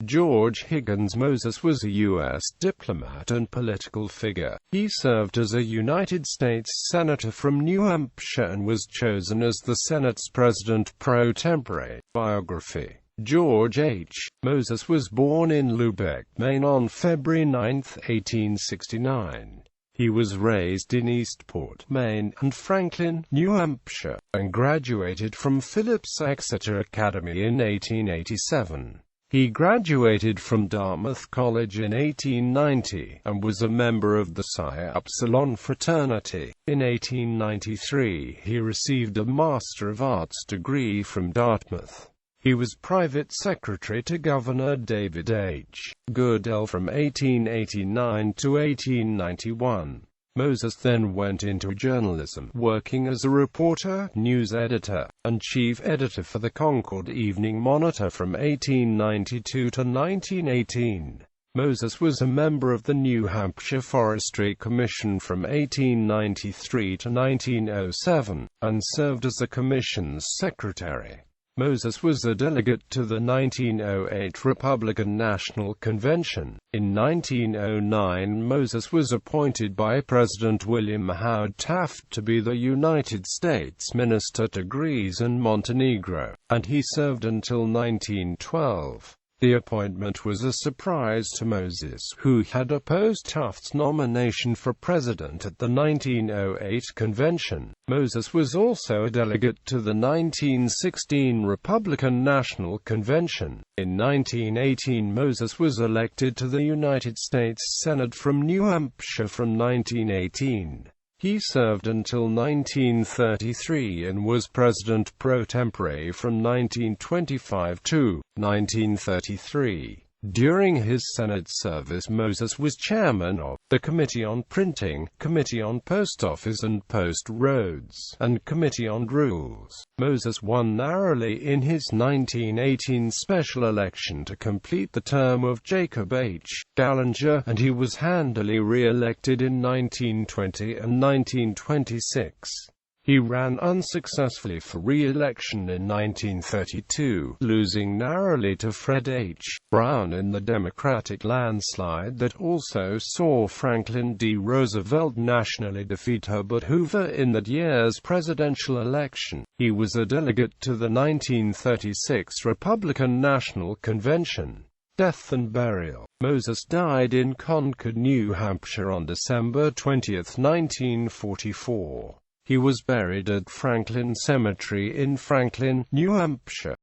George Higgins Moses was a U.S. diplomat and political figure. He served as a United States Senator from New Hampshire and was chosen as the Senate's president pro tempore. Biography. George H. Moses was born in Lubec, Maine on February 9, 1869. He was raised in Eastport, Maine, and Franklin, New Hampshire, and graduated from Phillips Exeter Academy in 1887. He graduated from Dartmouth College in 1890, and was a member of the Psi Upsilon fraternity. In 1893, he received a Master of Arts degree from Dartmouth. He was private secretary to Governor David H. Goodell from 1889 to 1891. Moses then went into journalism, working as a reporter, news editor, and chief editor for the Concord Evening Monitor from 1892 to 1918. Moses was a member of the New Hampshire Forestry Commission from 1893 to 1907, and served as the commission's secretary. Moses was a delegate to the 1908 Republican National Convention. In 1909, Moses was appointed by President William Howard Taft to be the United States Minister to Greece and Montenegro, and he served until 1912. The appointment was a surprise to Moses, who had opposed Taft's nomination for president at the 1908 convention. Moses was also a delegate to the 1916 Republican National Convention. In 1918, Moses was elected to the United States Senate from New Hampshire from 1918. He served until 1933 and was president pro tempore from 1925 to 1933. During his Senate service, Moses was chairman of the Committee on Printing, Committee on Post Office and Post Roads, and Committee on Rules. Moses won narrowly in his 1918 special election to complete the term of Jacob H. Gallinger, and he was handily re-elected in 1920 and 1926. He ran unsuccessfully for re-election in 1932, losing narrowly to Fred H. Brown in the Democratic landslide that also saw Franklin D. Roosevelt nationally defeat Herbert Hoover in that year's presidential election. He was a delegate to the 1936 Republican National Convention. Death and burial. Moses died in Concord, New Hampshire on December 20, 1944. He was buried at Franklin Cemetery in Franklin, New Hampshire.